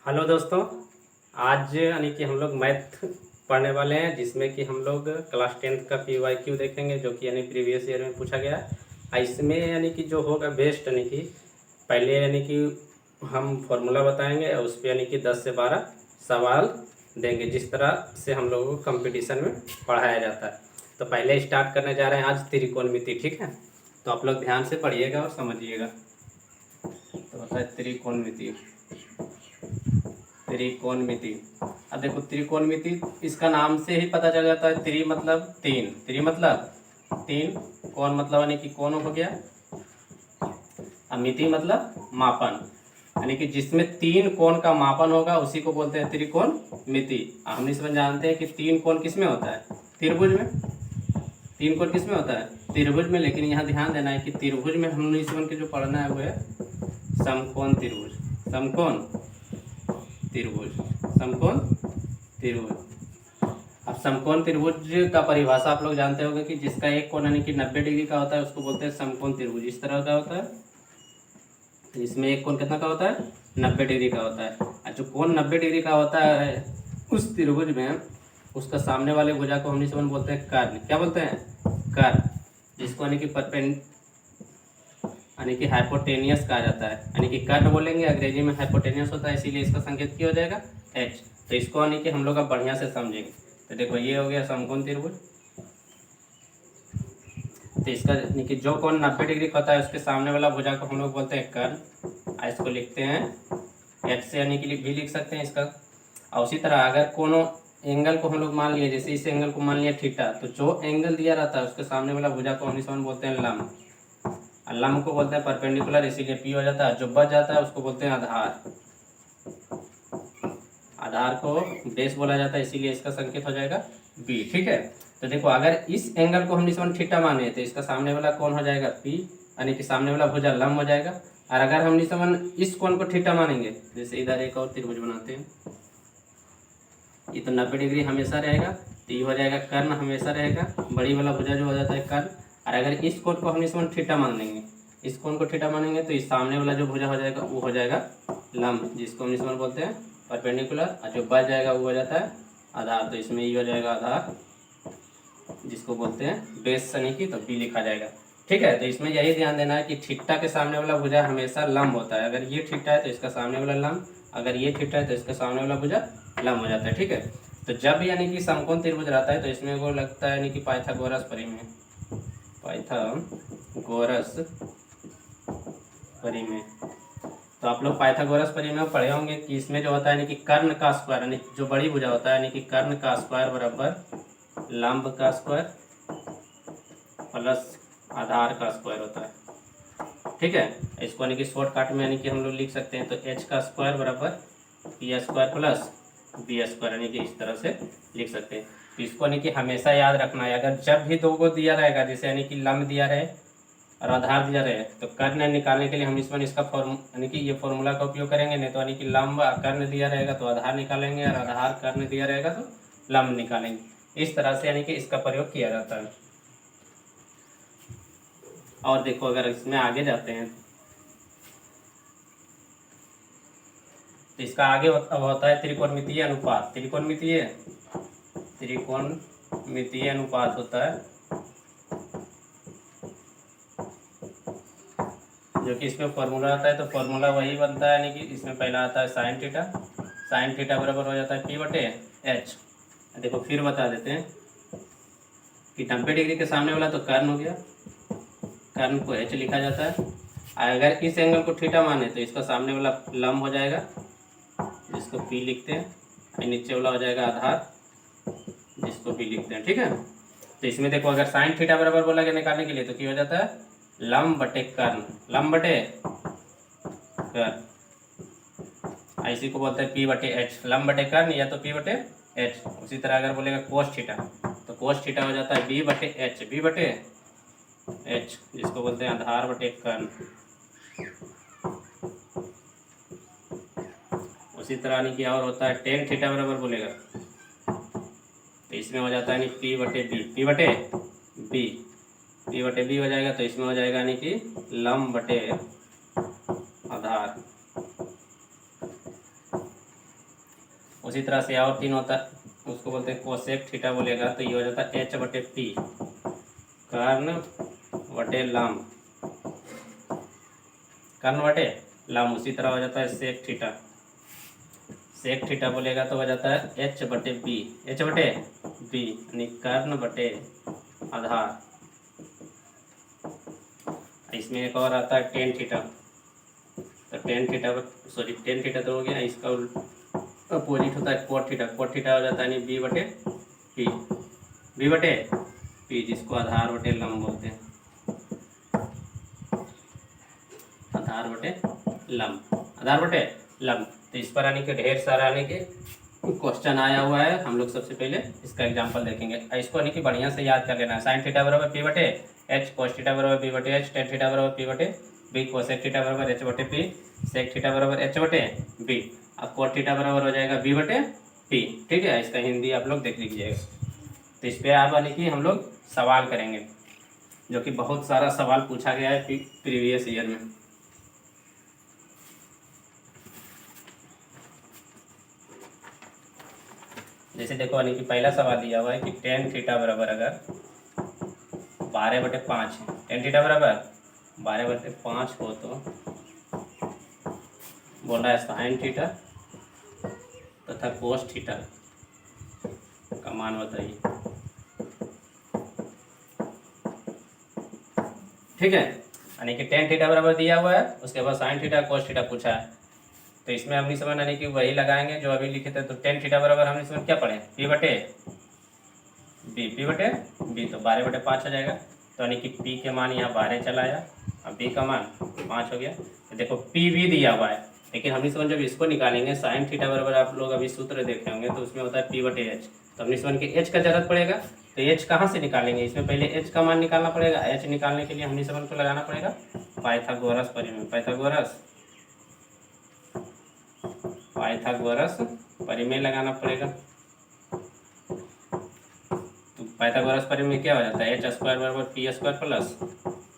Hello दोस्तों। आज यानी कि हम लोग मैथ पढ़ने वाले हैं, जिसमें कि हम लोग क्लास 10th का PYQ देखेंगे, जो कि यानी प्रीवियस ईयर में पूछा गया है। इसमें यानी कि जो होगा बेस्ट, यानी कि पहले यानी कि हम फॉर्मूला बताएंगे और उस पर यानी कि 10 से 12 सवाल देंगे, जिस तरह से हम लोगों को कंपटीशन में पढ़ाया जाता है। तो पहले स्टार्ट करने जा रहे हैं आज त्रिकोणमिति। ठीक है, तो आप लोग ध्यान से पढ़िएगा और समझिएगा। तो होता है त्रिकोणमिति। त्रिकोणमिति, अब देखो त्रिकोणमिति, इसका नाम से ही पता चल जाता है। त्रि मतलब तीन, त्रि मतलब तीन, कोण मतलब यानी कि कोण हो गया, अब मिति मतलब मापन, यानी कि जिसमें तीन कोण का मापन होगा उसी को बोलते हैं त्रिकोणमिति। हम इसमें जानते हैं कि तीन कोण किस में होता है, त्रिभुज में। तीन कोण किस में होता है, त्रिभुज में। लेकिन यहाँ ध्यान देना है कि त्रिभुज में हम इसमें के जो पढ़ना है वो है समकोण त्रिभुज। समकोण त्रिभुज, समकोण त्रिभुज। अब समकोण त्रिभुज का परिभाषा आप लोग जानते होंगे कि जिसका एक कोण यानी कि 90 डिग्री का होता है उसको बोलते हैं समकोण त्रिभुज। इस तरह का होता है, तो इसमें एक कोण कितना का होता है, 90 डिग्री का होता है। और जो कोण 90 डिग्री का होता है उस त्रिभुज में, उसका सामने वाले भुजा को हम इसमें बोलते हैं कर्ण। क्या बोलते हैं, कर्ण, जिसको यानी कि यानी कि हाइपोटेनियस कहा जाता है। यानी कि कर्ण बोलेंगे, अंग्रेजी में हाइपोटेनियस होता है, इसीलिए इसका संकेत क्या हो जाएगा, एच। तो इसको यानी कि हम लोग अब बढ़िया से समझेंगे। तो देखो ये हो गया समकोण त्रिभुज। तो इसका यानी कि जो कोण 90 डिग्री का होता है उसके सामने वाला भुजा को हम लोग बोलते हैं कर्ण। इसको लिखते हैं एच से, यानी कि भी लिख सकते हैं इसका। और उसी तरह अगर कोनो एंगल को हम लोग मान लिए, जैसे इस एंगल को मान लिया थीटा, तो जो एंगल दिया रहता है उसके सामने वाला भुजा को हम बोलते हैं लंब। लंब को बोलते हैं परपेंडिकुलर, इसीलिए पी हो जाता है। जो बच जाता है उसको बोलते हैं आधार। आधार को बेस बोला जाता है, इसीलिए इसका संकेत हो जाएगा बी। ठीक है, तो देखो अगर इस एंगल को हम थीटा माने तो इसका सामने वाला कौन हो जाएगा, पी, यानी कि सामने वाला भुजा लंब हो जाएगा। और अगर हम इस कोण को थीटा मानेंगे, जैसे इधर एक और त्रिभुज बनाते हैं, ये तो 90 डिग्री हमेशा रहेगा, तो ये हो जाएगा कर्ण, हमेशा रहेगा, बड़ी वाला भुजा जो हो जाता है कर्ण। और अगर इस कोण को हम थीटा मान लेंगे, इस कोण को थीटा मानेंगे, तो इस सामने वाला जो भुजा हो जाएगा वो हो जाएगा लंब, जिसको हम बोलते हैं परपेंडिकुलर। और जो बच जाएगा वो हो जाता है आधार। तो इसमें ये हो जाएगा आधार, जिसको बोलते हैं बेस, यानी कि तो बी लिखा जाएगा। ठीक है, तो इसमें यही ध्यान देना है कि थीटा के सामने वाला भुजा हमेशा लंब होता है। अगर ये थीटा है तो इसका सामने वाला लंब, अगर ये थीटा है तो इसका सामने वाला भुजा लंब हो जाता है। ठीक है, तो जब यानी कि समकोण त्रिभुज रहता है तो इसमें वो लगता है यानी कि पाइथागोरस परिमेय। पाइथागोरस परिमेय, तो आप लोग पाइथागोरस परिमेय पढ़े होंगे कि इसमें जो होता है यानी कि कर्ण का स्क्वायर, यानी जो बड़ी भुजा होता है, यानी कि कर्ण का स्क्वायर बराबर लंब का स्क्वायर प्लस आधार का स्क्वायर होता है। ठीक है, इसको यानी कि शॉर्टकट में यानी कि हम लोग लिख सकते हैं, तो एच का स्क्वायर बराबर P square plus B square, यानी कि इस तरह से लिख सकते हैं। तो इसको यानी कि हमेशा याद रखना है। अगर जब भी दो को दिया रहेगा, जैसे यानी कि लंब दिया रहे और आधार दिया रहे, तो कर्ण निकालने के लिए हम इसमें इसका यानी कि ये फॉर्मूला का उपयोग करेंगे। नहीं तो यानी कि लंब कर्ण दिया रहेगा तो आधार निकालेंगे, और आधार कर्ण दिया रहेगा तो लंब निकालेंगे। इस तरह से यानी कि इसका प्रयोग किया जाता है। और देखो अगर इसमें आगे जाते हैं तो इसका आगे होता है त्रिकोणमितीय अनुपात। त्रिकोणमितीय अनुपात होता है, जो कि इसमें फॉर्मूला आता है। तो फॉर्मूला वही बनता है, यानी कि इसमें पहला आता है साइन थीटा। साइन थीटा बराबर हो जाता है पी बटे एच। देखो फिर बता देते हैं कि 90 डिग्री के सामने वाला तो कर्ण हो गया, कर्ण को एच लिखा जाता है। अगर इस एंगल को थीटा माने तो इसका सामने वाला लंब हो जाएगा, जिसको पी लिखते हैं, और नीचे वाला हो जाएगा आधार, जिसको पी लिखते हैं। ठीक है, तो इसमें देखो अगर साइन थीटा बराबर बोला गया निकालने के लिए, तो क्या हो जाता है लंब बटे कर्ण, लंब बटे कर्ण, इसी को बोलते हैं पी बटे एच, लंब बटे कर्ण या तो पी बटे एच। उसी तरह अगर बोलेगा कोस थीटा, तो कोस थीटा हो जाता है बी बटे एच, बी बटे एच, जिसको बोलते हैं आधार बटे कर्ण। उसी तरह यानी कि और होता है टेन थीटा बराबर बोलेगा, तो इसमें हो जाता है यानी पी बटे बी, पी बटे बी, पी बटे बी हो जाएगा। तो इसमें हो जाएगा यानी कि लंब बटे आधार। उसी तरह से और 3 होता है, उसको बोलते हैं कोसेक थीटा बोलेगा तो ये हो जाता है एच बटे पी कर्ण बटे लंब, कर्ण बटे लंब। उसी तरह हो जाता है सेक थीटा, सेक थीटा बोलेगा तो हो जाता है एच बटे बी, एच बटे बी यानी कर्ण बटे आधार। इसमें एक और आता है टेन थीटा, तो tan theta sorry tan theta तो हो गया, इसका अपोजिट होता है कोट थीटा, कोट थीटा हो जाता है यानी बी बटे पी, बी बटे पी जिसको आधार बटे लंब बोलते हैं, आधार बटे लंब, आधार बटे लंब। तो इस पर आने के ढेर सारा आने के क्वेश्चन आया हुआ है, हम लोग सबसे पहले इसका एग्जांपल देखेंगे। इसको आने की बढ़िया से याद कर लेना है। साइन थीटा बराबर पी बटे एच, कोस थीटा बराबर बी बटे एच, टेन थीटा बराबर पी बटे बी, कोसेक थीटा बराबर एच बटे पी, सेक थीटा बराबर एच बटे बी, अब कोट थीटा बराबर हो जाएगा बी बटे पी। ठीक है, इसका हिंदी आप लोग देख लीजिएगा। तो इस पर आप वाले की हम लोग सवाल करेंगे, जो कि बहुत सारा सवाल पूछा गया है प्रीवियस ईयर में। जैसे देखो यानी कि पहला सवाल दिया हुआ है कि टेन थीटा बराबर अगर 12/5 है, टेन थीटा बराबर 12/5 हो तो बोल रहा है साइन थीटा तथा कोस थीटा का मान बताइए। ठीक है, यानी कि टेन थीटा बराबर दिया हुआ है, उसके बाद साइन थीटा कोस थीटा पूछा है, तो इसमें हमने समझ यानी कि वही लगाएंगे जो अभी लिखे थे। तो टेन थीटा बराबर हमने समझ क्या पढ़े, पी बटे बी, पी बटे बी, तो 12/5 हो जाएगा। तो यानी कि पी के मान यहाँ 12 चला आया, अब बी का मान 5 हो गया। तो देखो पी भी दिया हुआ है, लेकिन हमने समझ जब इसको निकालेंगे साइन थीटा बराबर, आप लोग अभी सूत्र देखे होंगे, तो उसमें होता है पी बटे एच। तो हमने समझ के एच का जरूरत पड़ेगा, तो एच कहाँ से निकालेंगे, इसमें पहले एच का मान निकालना पड़ेगा। एच निकालने के लिए हमने समझ को लगाना पड़ेगा पाइथागोरस परिमेय, पाइथागोरस परिमेय लगाना पड़ेगा। तो पाइथागोरस परिमेय क्या हो जाता है, एच स्क्वायर बराबर P square plus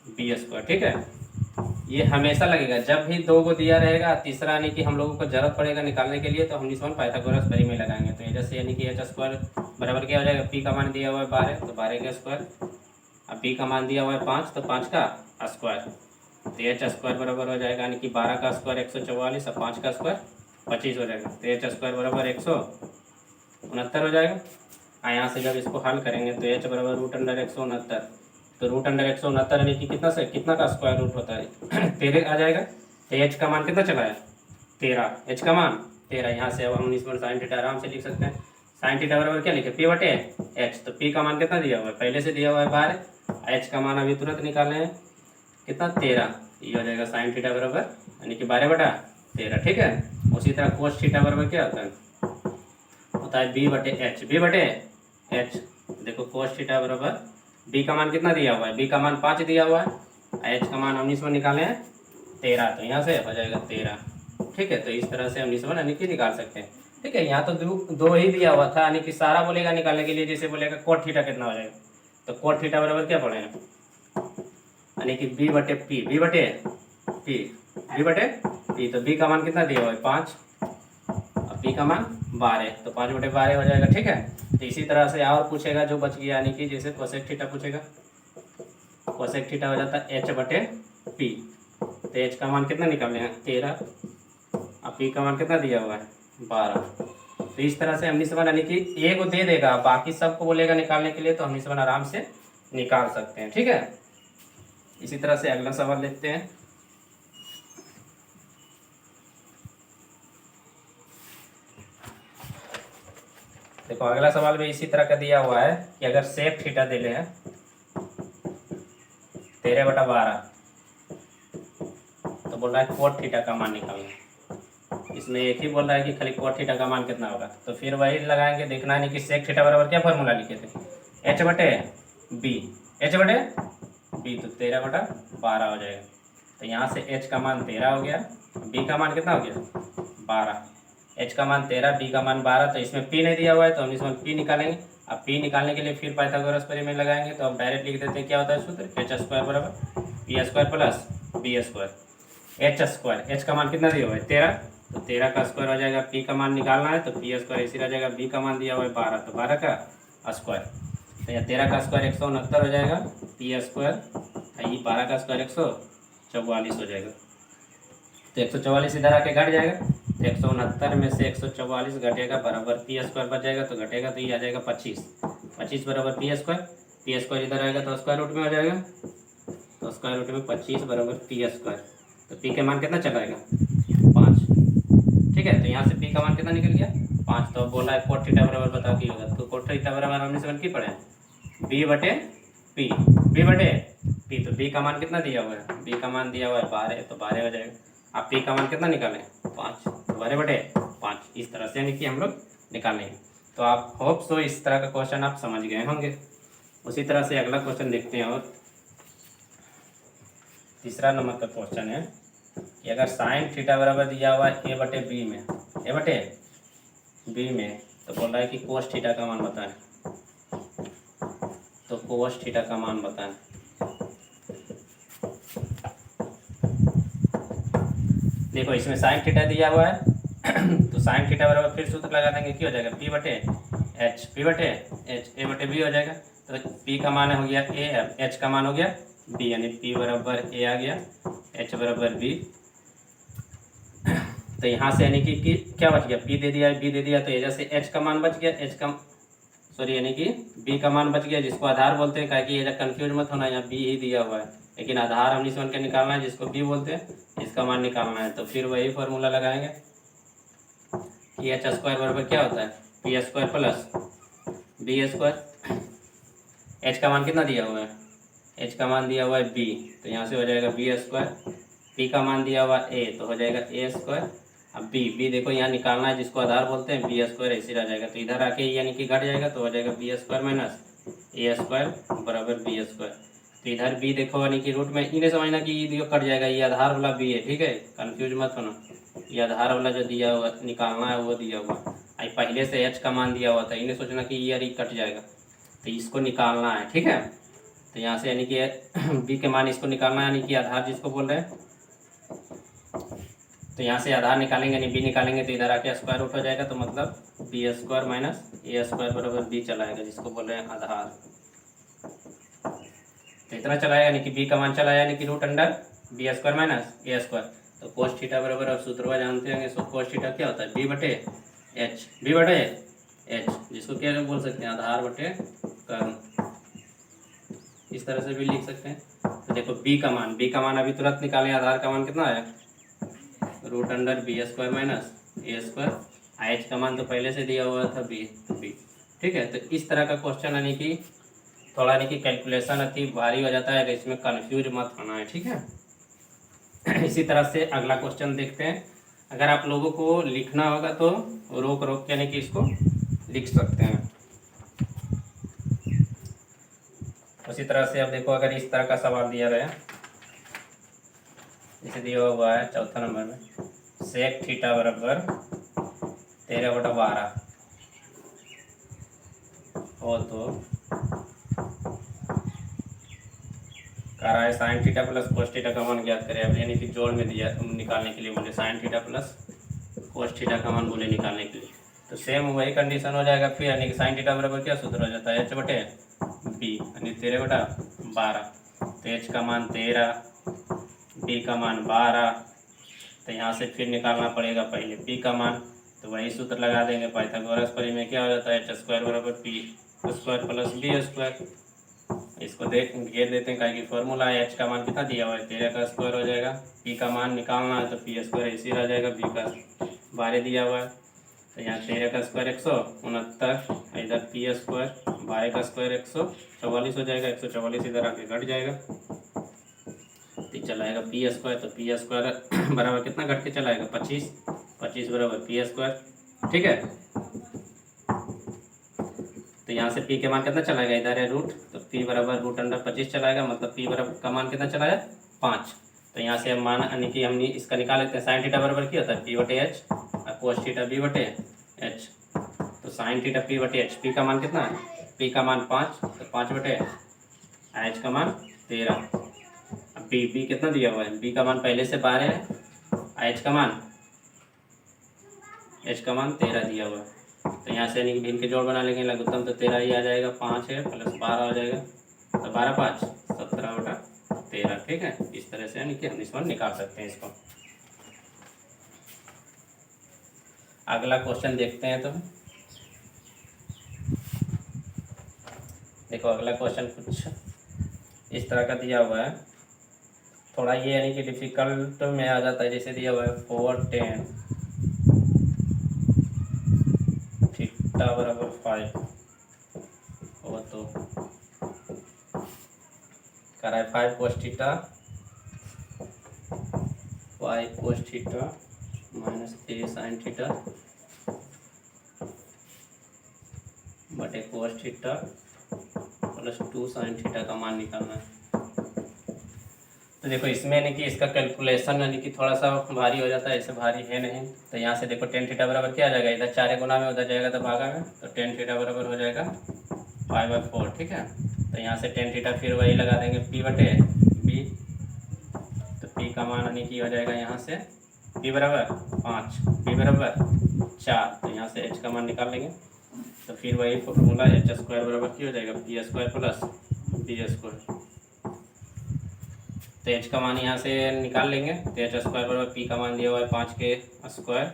B square. ठीक है, ये हमेशा लगेगा जब भी दो को दिया रहेगा, तीसरा यानी कि हम लोगों को जरूरत पड़ेगा निकालने के लिए, तो हम इसमें पाइथागोरस परिमेय लगाएंगे। तो जैसे यानी कि एच स्क्वायर बराबर क्या हो जाएगा, पी का मान दिया हुआ है 12, तो 12 का स्क्वायर, अब बी का मान दिया हुआ है 5, तो 5 का स्क्वायर, तो एच स्क्वायर बराबर हो जाएगा यानी कि 12 का स्क्वायर 144 और 5 का स्क्वायर 25 हो जाएगा। तो एच स्क्वायर बराबर 169 हो जाएगा। यहाँ से जब इसको हल करेंगे तो एच बराबर √169, तो √169 यानी कि कितना का स्क्वायर रूट होता है 13 आ जाएगा। तो एच का मान कितना चला है 13, एच का मान 13। यहाँ से अब हम इसमें साइन थीटा आराम से लिख सकते हैं। साइन थीटा बराबर क्या लिखे, पी बटे एच, तो पी का मान कितना दिया हुआ है, पहले से दिया हुआ है 12, एच का मान अभी तुरंत निकालना है कितना 13, ये हो जाएगा साइन थीटा बराबर यानी कि 12/13। ठीक है, उसी तरह कोस थीटा बराबर क्या होता है बी बटे एच, बी बटे एच। देखो कोस थीटा बराबर बी का मान कितना दिया हुआ है, बी का मान 5 दिया हुआ है, एच का मान हम इसमें निकाले हैं 13, तो यहाँ से हो जाएगा 13। ठीक है, तो इस तरह से हम इसमें यानी कि निकाल सकते हैं। ठीक है, यहाँ तो दो ही दिया हुआ था, यानी कि सारा बोलेगा निकालने के लिए, जैसे बोलेगा कोट थीटा कितना हो जाएगा, तो कोट थीटा बराबर क्या पढ़ेगा यानी कि बी बटे पी, बी बटे पी, बी बटे पी, तो बी का मान कितना दिया हुआ है 5, और पी का मान 12, तो 5/12 हो जाएगा। ठीक है, तो इसी तरह से और पूछेगा जो बच गया, यानी कि जैसे कोसेक थीटा पूछेगा, कोसेक थीटा हो जाता है एच बटे पी, तो एच का मान कितना निकालने हैं 13, और पी का मान कितना दिया हुआ है 12। तो इस तरह से हमने समझ यानी कि ए को दे देगा, बाकी सबको बोलेगा निकालने के लिए, तो हमने समझ आराम से निकाल सकते हैं। ठीक है, इसी तरह से अगला सवाल देखते हैं। देखो अगला सवाल भी इसी तरह का दिया हुआ है कि अगर सेक थीटा दे ले हैं 13/12, तो बोल रहा है कोट थीटा का मान निकालना। इसमें एक ही बोल रहा है कि खाली कोट थीटा का मान कितना होगा, तो फिर वही लगाएंगे। देखना है कि सेक थीटा बराबर क्या फॉर्मूला लिखे थे, एच बटे बी, एच बटे बी, तो 13/12 हो जाएगा। तो यहाँ से एच का मान 13 हो गया, बी का मान कितना हो गया 12, एच का मान 13, बी का मान 12, तो इसमें पी नहीं दिया हुआ है, तो हम इसमें पी निकालेंगे। अब पी निकालने के लिए फिर पाइथागोरस परिमेय लगाएंगे, तो अब डायरेक्ट लिख देते हैं क्या होता है सूत्र, एच स्क्वायर बराबर P square plus B square, H square, H का मान कितना दिया हुआ है 13, तो 13 का स्क्वायर हो जाएगा, पी का मान निकालना है तो पी स्क्वायर इसी रह जाएगा, बी का मान दिया हुआ है 12, तो 12 का स्क्वायर, तो यहाँ 13 का स्क्वायर 169 हो जाएगा, पी स्क्वायर, ये 12 का स्क्वायर 144 हो जाएगा। तो 144 इधर आके घट जाएगा, तो 169 में से 144 घटेगा बराबर पी स्क्वायर बच जाएगा, तो घटेगा तो ये आ जाएगा 25 बराबर पी स्क्वायर इधर आएगा तो स्क्वायर रूट में हो जाएगा, तो स्क्वायर रूट में 25 बराबर पी स्क्वायर, तो पी के मान कितना चला आएगा 5। ठीक है, तो यहाँ से पी का मान कितना निकल गया 5। तो अब बोला है कोट थीटा बराबर बताओ की होगा, तो कोट थीटा बराबर हमने से की पढ़े बी बटे पी, तो बी का मान कितना दिया हुआ है, बी का मान दिया हुआ है 12, तो 12 हो जाएगा। आप पी का मान कितना निकालें 5, तो 12 बटे 5, इस तरह से यानी कि हम लोग निकालेंगे। तो आप होप सो इस तरह का क्वेश्चन आप समझ गए होंगे। उसी तरह से अगला क्वेश्चन देखते हैं, और तीसरा नंबर का क्वेश्चन है कि अगर साइन थीटा बराबर दिया हुआ है ए बटे बी में, तो बोल रहा है कि कोस थीटा का मान बताएं, तो कोस थीटा का मान बताएं। देखो इसमें साइन थीटा दिया हुआ है तो साइन थीटा बराबर फिर सूत्र लगा देंगे, क्या हो जाएगा पी बटे एच ए बटे बी हो जाएगा। तो पी का मान हो गया ए, एच का मान हो गया बी, यानी पी बराबर ए आ गया, एच बराबर बी। तो यहाँ से यानी कि क्या बच गया, पी दे दिया बी दे दिया, तो ये जैसे एच का मान बच गया, यानी कि बी का मान बच गया, जिसको आधार बोलते हैं, क्या कि ये कंफ्यूज मत होना, यहाँ बी ही दिया हुआ है, लेकिन आधार हमने समझ के निकालना है, जिसको बी बोलते हैं इसका मान निकालना है। तो फिर वही फॉर्मूला लगाएंगे कि एच स्क्वायर बराबर क्या होता है P square plus B square. H का मान कितना दिया हुआ है, एच का मान दिया हुआ है बी, तो यहाँ से हो जाएगा बी स्क्वायर, पी का मान दिया हुआ ए, तो हो जाएगा ए स्क्वायर। अब बी देखो यहाँ निकालना है, जिसको आधार बोलते हैं, बी स्क्वायर ऐसे रह जाएगा, तो इधर आके यानी कि घट जाएगा, तो हो जाएगा B square minus a square बराबर बी स्क्वायर। तो इधर बी देखो यानी कि रूट में इन्हें समझना कि ये कट जाएगा, ये आधार वाला बी है, ठीक है, कंफ्यूज मत होना, ये आधार वाला जो दिया हुआ निकालना है वो दिया हुआ, आई पहले से एच का मान दिया हुआ था, इन्हें सोचना कि ये कट जाएगा, तो इसको निकालना है, ठीक है। तो यहाँ से यानी कि बी के मान इसको निकालना है, यानी कि आधार जिसको बोल रहे हैं, तो यहाँ से आधार निकालेंगे यानी बी निकालेंगे, तो इधर आके स्क्वायर रूट हो जाएगा, तो मतलब B square minus a square बराबर बी चलाएगा, जिसको बोल रहे हैं आधार। तो इतना चलाएगा यानी कि बी का मान चलाया, यानी कि root under b square minus a square. तो कोस थीटा बराबर आप सूत्र जानते होंगे, सो कोस थीटा क्या होता है बी बटे एच, जिसको क्या बोल सकते हैं आधार बटे कर्म, इस तरह से भी लिख सकते हैं। तो देखो बी का मान अभी तुरंत निकालें, आधार का मान कितना आया root under b square minus a square, H का मान तो पहले से दिया हुआ था बी, ठीक है। तो इस तरह का क्वेश्चन यानी कि थोड़ा यानी कि कैलकुलेशन अति भारी हो जाता है, इसमें कंफ्यूज मत होना है, ठीक है। इसी तरह से अगला क्वेश्चन देखते हैं। अगर आप लोगों को लिखना होगा तो रोक यानी कि इसको लिख सकते हैं। उसी तरह से अब देखो, अगर इस तरह का सवाल दिया गया, इसे दिया हुआ है चौथा नंबर में, सेक थीटा बराबर 13/12 हो तो कह रहा है sine theta plus cos theta का मान ज्ञात करें। अब यानी कि जोड़ में दिया निकालने के लिए बोले sine theta plus cos theta का मान बोले निकालने के लिए, तो सेम वही कंडीशन हो जाएगा फिर, यानी कि साइन थीटा बराबर क्या सूत्र हो जाता है एच बटे बी, यानी 13/12। तो एच का मान 13, बी का मान 12, तो यहाँ से फिर निकालना पड़ेगा पहले पी का मान, तो वही सूत्र लगा देंगे पाइथागोरस परी में, क्या हो जाता है एच स्क्वायर बराबर P square plus B square. इसको घेर देते हैं, कहीं की फॉर्मूला है, एच का मान कितना दिया हुआ है 13 का स्क्वायर हो जाएगा, पी का मान निकालना है तो पी स्क्वायर इसी रह जाएगा, बी का 12 दिया हुआ है, तो यहाँ 13 का स्क्वायर 169, इधर पी स्क्वायर 12 का स्क्वायर 144 हो जाएगा, 144 इधर आके घट जाएगा, तो चलाएगा पी स्क्वायर, तो पी स्क्वायर बराबर कितना घट के चलाएगा 25 बराबर पी स्क्वायर, ठीक है। तो यहाँ से पी के मान कितना चलाएगा, इधर है रूट, तो पी बराबर रूट अंडर 25 चलाएगा, मतलब पी बराबर का मान कितना चलाया 5। तो यहाँ से हम मान यानी कि हमने इसका निकाल लेते हैं, साइन थीटा बराबर क्या होता है पी बटे एच और कोस थीटा बी बटे एच। तो साइन थीटा पी बटे एच, पी का मान कितना है, पी का मान 5, तो 5 बटे एच का मान 13। अब बी कितना दिया हुआ है, बी का मान पहले से 12 है, एच का मान एच का मान 13 दिया हुआ है। तो यहाँ से यानी कि भिन्न के जोड़ बना लेंगे, लघुत्तम तो 13 ही आ जाएगा, 5 है प्लस 12 हो जाएगा, तो 12 5 17/13। ठीक है, इस तरह से यानी कि हम निष्पन्न निकाल सकते हैं इसको। अगला क्वेश्चन देखते हैं। तो देखो अगला क्वेश्चन कुछ इस तरह का दिया हुआ है, थोड़ा ये यानी कि डिफिकल्ट में आ जाता है। जैसे दिया हुआ है 4 10 थीटा बराबर 5 हो तो कर है 5 cos theta minus 3 sin theta बटे cos theta plus 2 sin theta का मान निकालना है। तो देखो इसमें यानी कि इसका कैलकुलेशन यानी कि थोड़ा सा भारी हो जाता है, ऐसे भारी है नहीं। तो यहाँ से देखो tan थीटा बराबर क्या आ जाएगा, इधर 4 गुना में उधर जाएगा तो भागा में, तो tan थीटा बराबर हो जाएगा 5/4। ठीक है, तो यहाँ से tan थीटा फिर वही लगा देंगे p बटे b, तो p का मान यानी कि हो जाएगा यहाँ से p बराबर 5 b बराबर 4, तो यहाँ से h का मान निकाल लेंगे। तो फिर वही फॉर्मूला h स्क्वायर बराबर की हो जाएगा p square plus b square. तो h का मान यहाँ से निकाल लेंगे, तो h स्क्वायर बराबर p का मान दिया हुआ है 5 के स्क्वायर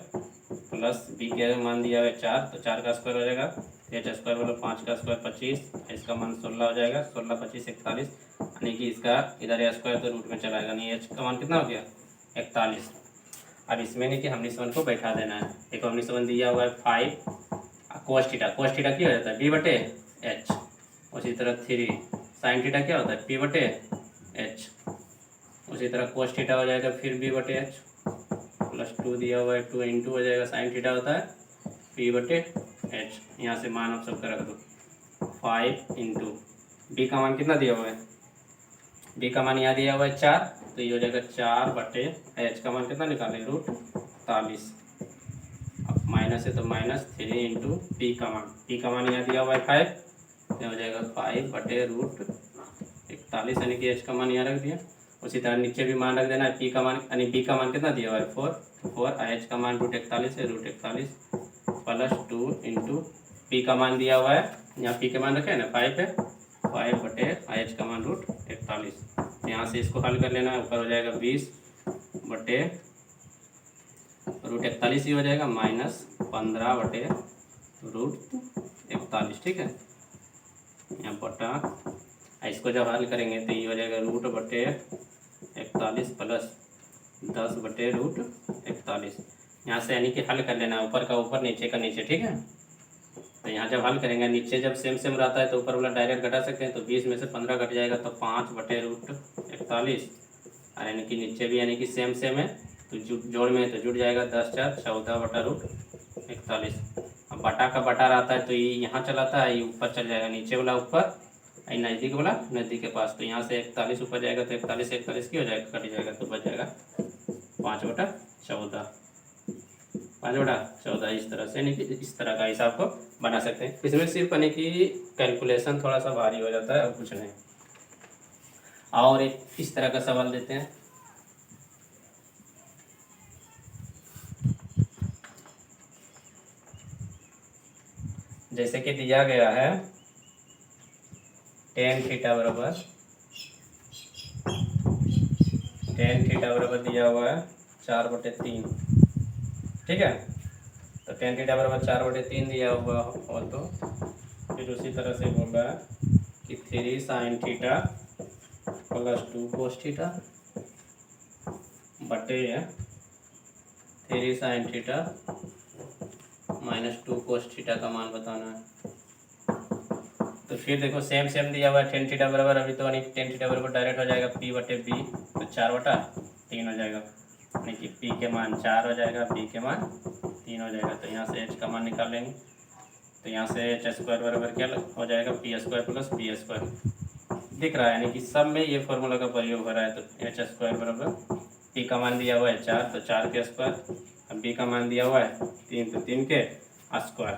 प्लस b के मान दिया हुआ है 4, तो 4 का स्क्वायर हो जाएगा, तो h स्क्वायर बराबर 5 का स्क्वायर 25, इसका मान 16 हो जाएगा, 16 25 41, यानी कि इसका इधर स्क्वायर तो रूट में चला जाएगा, नहीं h का मान कितना हो गया 41। अब इसमें नहीं कि हमने इस वन को बैठा देना है। देखो हमने इस वन दिया हुआ है 5 cos थीटा क्या हो जाता है b बटे h, उसी तरह 3 sin थीटा क्या होता है p बटे h, उसी तरह cos थीटा हो जाएगा फिर b बटे h प्लस 2 दिया हुआ है 2 इंटू हो जाएगा sin थीटा होता है p बटे h। यहाँ से मान आप सबका रख दो 5 इंटू b का मान कितना दिया हुआ है, b का मान यहाँ दिया हुआ है 4, तो ये हो जाएगा 4 बटे h का मान कितना निकालें √43, अब माइनस है तो माइनस 3 इंटू p का मान यहाँ दिया हुआ है 5, तो हो जाएगा 5 बटे √41, यानी कि h का मान यहाँ रख दिया। उसी तरह नीचे भी मान रख देना है, p का मान यानी b का मान कितना दिया हुआ है 4 h का मान √41 है, √41 प्लस 2 इंटू p का मान दिया हुआ है, यहाँ p के मान रखे हैं ना 5 है, 5 बटे h का मान √41। यहाँ से इसको हल कर लेना है, ऊपर हो जाएगा 20 बटे √41 ही हो जाएगा माइनस 15 बटे √41। ठीक है, यहाँ बटा इसको जब हल करेंगे तो ये हो जाएगा √41 प्लस 10 बटे √41। यहाँ से यानी कि हल कर लेना है, ऊपर का ऊपर नीचे का नीचे। ठीक है, तो यहाँ जब हल करेंगे नीचे जब सेम रहता है तो ऊपर वाला डायरेक्ट घटा सकते हैं, तो 20 में से 15 घट जाएगा तो 5 बटे √41, और यानी कि नीचे भी यानी कि सेम है तो जोड़ में है तो जुड़ जाएगा 10 4 14 बटा √41। अब बटा का बटा रहता है तो ये यहाँ चलाता है, ये ऊपर चल जाएगा, नीचे वाला ऊपर नज़दीक वाला नज़दीक के पास, तो यहाँ से 41 ऊपर जाएगा तो 41 की हो जाएगा, कट जाएगा तो बच जाएगा 5/14, 5/14। इस तरह से यानी कि इस तरह का हिसाब को बना सकते हैं। इसमें सिर्फ यानी कि कैलकुलेशन थोड़ा सा भारी हो जाता है और कुछ नहीं। और एक इस तरह का सवाल देते हैं, जैसे कि दिया गया है tan थीटा बराबर दिया हुआ है 4/3। ठीक है, तो tan थीटा बराबर 4/3 दिया हुआ हो तो फिर उसी तरह से होगा कि 3 sin theta plus 2 cos theta बटे 3 sin theta minus 2 cos theta का मान बताना है। तो फिर देखो सेम दिया हुआ है tan थीटा बराबर, अभी तो यानी tan थीटा बराबर डायरेक्ट हो जाएगा p बटे b, तो 4/3 हो जाएगा, यानी कि p के मान 4 हो जाएगा, b के मान 3 हो जाएगा। तो यहाँ से h का मान निकाल लेंगे, तो यहाँ से h स्क्वायर बराबर क्या हो जाएगा p square plus b square दिख रहा है, यानी कि सब में ये फॉर्मूला का प्रयोग हो रहा है। तो h स्क्वायर बराबर p का मान दिया हुआ है 4, तो 4 के स्क्वायर, अब b का मान दिया हुआ है 3, तो 3 के स्क्वायर,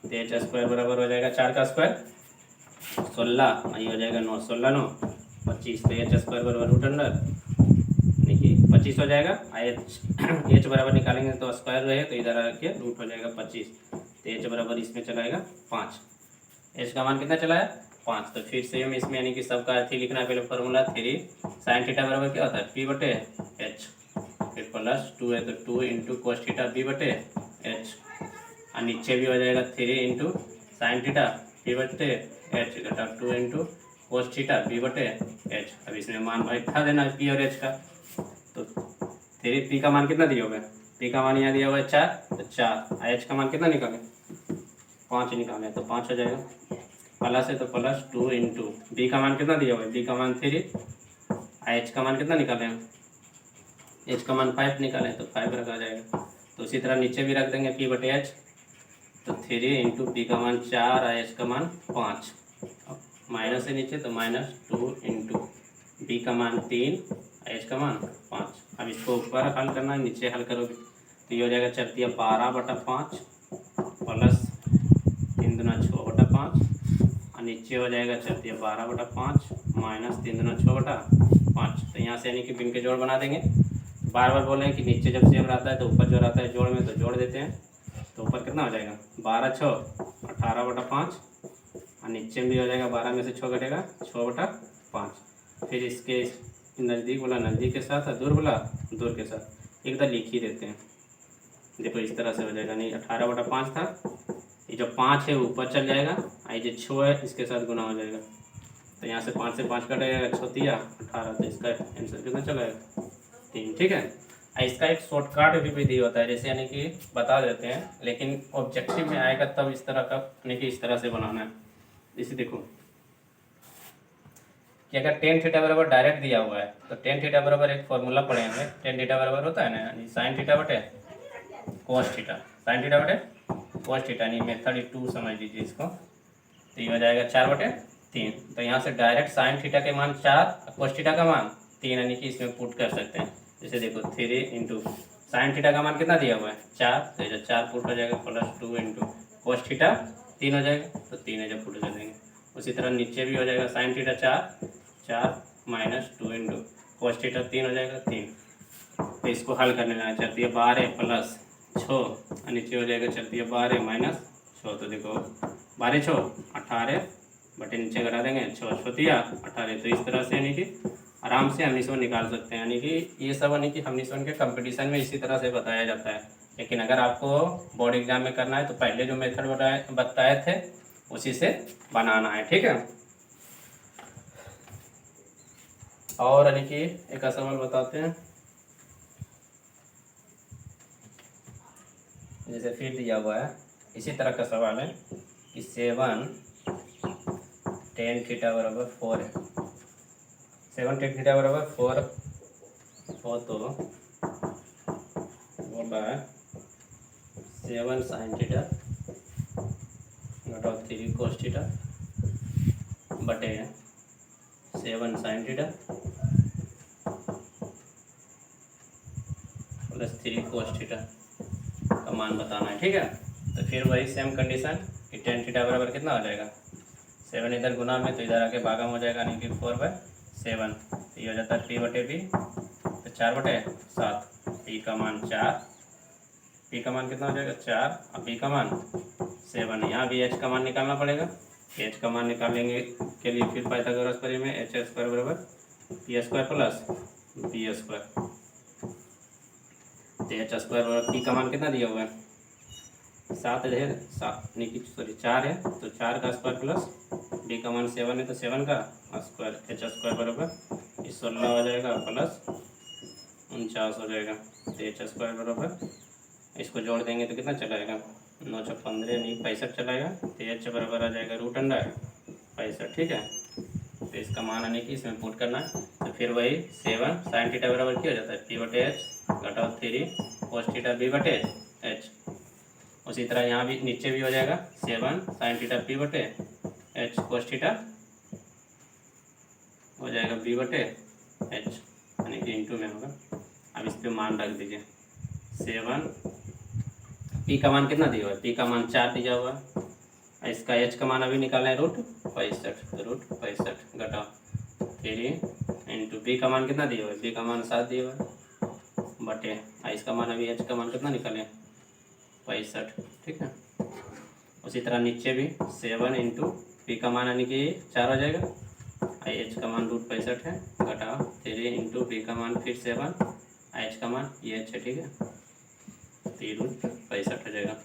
तो h स्क्वायर बराबर हो जाएगा 4 का स्क्वायर 16, ये हो जाएगा 9 16 9 25, तो h स्क्वायर बराबर √अंडर यानी कि 25 हो जाएगा। एच बराबर निकालेंगे तो स्क्वायर रहे तो इधर आके रूट हो जाएगा 25। तो एच बराबर इसमें चलाएगा 5। एच का मान कितना चला है 5। तो फिर सेम इसमें यानी कि सबका अर्थी लिखना है। पहले फॉर्मूला 3 साइन थीटा बराबर क्या होता है पी बटे एच, फिर प्लस 2 है तो 2 इंटू कोस थीटा बी बटे एच, और नीचे भी हो जाएगा 3 इंटू साइन थीटा पी बटे एच घटा 2 इंटू कोस थीटा बी बटे एच। अब इसमें मान बैठा देना है पी और एच का। तो 3 पी का मान कितना दिया हुआ है, पी का मान यहाँ दिया हुआ है 4, तो 4। एच का मान कितना निकाले 5 निकाले तो 5 हो जाएगा। प्लस है तो प्लस 2 इंटू बी का मान कितना दिया हुआ है, बी का मान 3, एच का मान कितना निकाले हैं, एच का मान 5 निकालें तो 5 रखा जाएगा। तो उसी तरह नीचे भी रख देंगे पी बटे एच, तो 3 इंटू पी का मान 4 और एच का मान 5, माइनस है नीचे तो -2 इंटू बी का मान 3, एच का मान 5। अब इसको ऊपर हल करना है, नीचे हल करोगे तो ये हो जाएगा 4/12/5 प्लस 3 दूना 6/5, और नीचे हो जाएगा 4/12/5 माइनस 3 दूना 6/5। तो यहाँ से यानी कि बिन के जोड़ बना देंगे। बार बार बोले कि नीचे जब सेम रहता है तो ऊपर जो रहता है जोड़ में तो जोड़ देते हैं। तो ऊपर कितना हो जाएगा 12 6 18/5, और नीचे में भी हो जाएगा 12 में से 6 घटेगा 6/5। फिर इसके नज़दीक वाला नज़दीक के साथ और दूर वाला दूर के साथ एक बार लिख ही देते हैं। देखो इस तरह से हो जाएगा, नहीं 18/5 था, ये जो 5 है ऊपर चल जाएगा, ये जो 6 है इसके साथ गुना हो जाएगा। तो यहाँ से 5 से 5 कटेगा 6 तिया 18, तो इसका आंसर कितना चलेगा 3। ठीक है। इसका एक शॉर्टकट भी विधि होता है, जैसे यानी कि बता देते हैं, लेकिन ऑब्जेक्टिव में आएगा तब इस तरह का यानी कि इस तरह से बनाना है। इसे देखो कि अगर टेन थीटा बराबर डायरेक्ट दिया हुआ है तो टेन थीटा बराबर एक फॉर्मूला पढ़ेंगे, टेन थीटा बराबर होता है ना साइन थीटा बटे कोस थीटा, साइन थीटा बटे कोस थीटा, यानी मेथड 2 समझ लीजिए इसको। तो ये हो जाएगा 4/3। तो यहाँ से डायरेक्ट साइन थीटा के मान 4 कोस थीटा का मान 3 यानी कि इसमें पुट कर सकते हैं। जैसे देखो 3 इंटू साइन थीटा का मान कितना दिया हुआ है 4, तो ये 4 पुट हो जाएगा, प्लस 2 इंटू कोस थीटा 3 हो जाएगा, तो 3 है जब पुट कर देंगे। उसी तरह नीचे भी हो जाएगा sine theta 4 minus 2 into cos theta 3 हो जाएगा 3। तो इसको हल करने लगा, चलती है 12 प्लस 6, और नीचे हो जाएगा चलती है 12 माइनस 6। तो देखो 12 6 18 बटे नीचे घटा देंगे 6 6 तिया 18। तो इस तरह से यानी कि आराम से हम निशान निकाल सकते हैं। यानी कि ये सब यानी कि हम निशान के कंपटीशन में इसी तरह से बताया जाता है। लेकिन अगर आपको बोर्ड एग्जाम में करना है तो पहले जो मेथड बताए थे उसी से बनाना है। ठीक है। और यानी कि एक सवाल बताते हैं, जैसे फिर दिया हुआ है इसी तरह का सवाल है कि 7 tan थीटा बराबर 4 है, 7 tan थीटा बराबर 4 हो तो बोला है 7 sin थीटा घटाओ 3 cos थीटा बटे 7 sin theta plus 3 cos theta का मान बताना है। ठीक है। तो फिर वही सेम कंडीशन कि tan थीटा बराबर कितना हो जाएगा 7 इधर गुना में तो इधर आके भागम हो जाएगा, यानी कि 4/7। तो ये हो जाता है p बटे b, तो 4/7। p का मान 4, p का मान कितना हो जाएगा 4 और p का मान 7। यहाँ भी h का मान निकालना पड़ेगा। h का मान निकालेंगे के लिए फिर पाइथागोरस प्रमेय में h स्क्वायर बराबर p square plus b square. तो h स्क्वायर बराबर p का मान कितना दिया हुआ है 7 है, 7 नहीं सॉरी 4 है, तो 4 का स्क्वायर प्लस b का मान 7 है तो 7 का स्क्वायर, h स्क्वायर बराबर 16 हो जाएगा प्लस 49 हो जाएगा। तो h स्क्वायर बराबर इसको जोड़ देंगे तो कितना चलाएगा 9 × 15 नहीं 65 चलाएगा। तो h बराबर आ जाएगा √65। ठीक है। तो इसका मान आने की इसमें पुट करना है। तो फिर वही 7 साइन थीटा बराबर क्या हो जाता है p बटे h घटाओ 3 cos थीटा b बटे h। उसी तरह यहाँ भी नीचे भी हो जाएगा 7 साइन थीटा p बटे h cos थीटा हो जाएगा b बटे h, यानी कि इंटू में होगा। अब इस पे मान रख दीजिए 7, p का मान कितना दिया हुआ है p का मान 4 दिया हुआ है, इसका h का मान अभी निकालना है √65, तो √65 घटाओ 3 इंटू b का मान कितना दिया हुआ है b का मान 7 दिया हुआ है, बटे इसका मान अभी एच का मान कितना निकले 65, ठीक है। उसी तरह नीचे भी 7 इंटू पी का मान यानी कि 4 हो जाएगा, एच का मान √65 है, घटा 3 इंटू पी का मान फिर 7, एच का मान ये एच है, ठीक है, तो ये √65 हो जाएगा।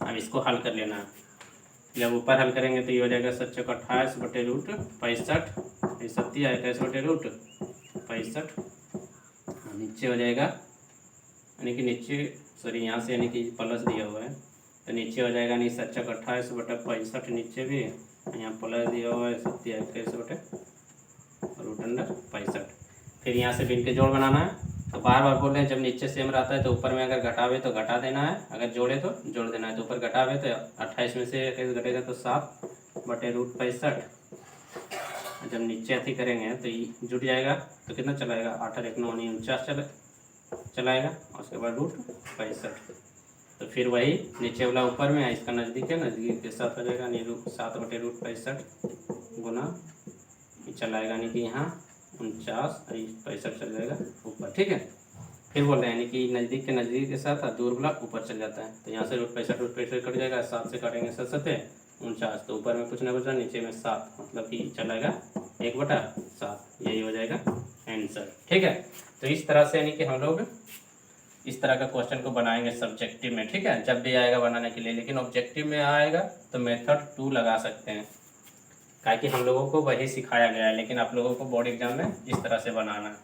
अब इसको हल कर लेना है, जब ऊपर हल करेंगे तो ये हो जाएगा 7×28 बटे √65, ये 27 बटे √65, नीचे हो जाएगा यानी कि नीचे सॉरी यहाँ से यानी कि प्लस दिया हुआ है तो नीचे हो जाएगा नहीं 7×28 बटे 65 नीचे भी, यहाँ प्लस दिया हुआ है 27 बटे √65। फिर यहाँ से भी इनके जोड़ बनाना है, तो बार बार बोल रहे हैं जब नीचे सेम रहता है तो ऊपर में अगर घटावे तो घटा देना है, अगर जोड़े तो जोड़ देना है। तो ऊपर घटावे तो 28 में से 21 घटेगा तो 7 बटे √65, जब नीचे अथी करेंगे तो ये जुट जाएगा तो कितना चलाएगा 8 और 1 9 49 चलाएगा, और उसके बाद √65। तो फिर वही नीचे वाला ऊपर में है, इसका नज़दीक है, नज़दीक के साथ हो जाएगा यानी 7 बटे √65 गुना चलाएगा यानी कि यहाँ 49 65 चल जाएगा ऊपर, ठीक है। फिर बोल रहे हैं यानी कि नज़दीक के साथ और दूर वाला ऊपर चल जाता है, तो यहाँ से √65 कट जाएगा, 7 से काटेंगे 7 7 49, तो ऊपर में कुछ ना कुछ नीचे में 7 मतलब कि चलाएगा 1/7, यही हो जाएगा आंसर, ठीक है। तो इस तरह से यानी कि हम लोग इस तरह का क्वेश्चन को बनाएंगे सब्जेक्टिव में, ठीक है, जब भी आएगा बनाने के लिए। लेकिन ऑब्जेक्टिव में आएगा तो मेथड 2 लगा सकते हैं, काहे कि हम लोगों को वही सिखाया गया है, लेकिन आप लोगों को बोर्ड एग्जाम में इस तरह से बनाना है।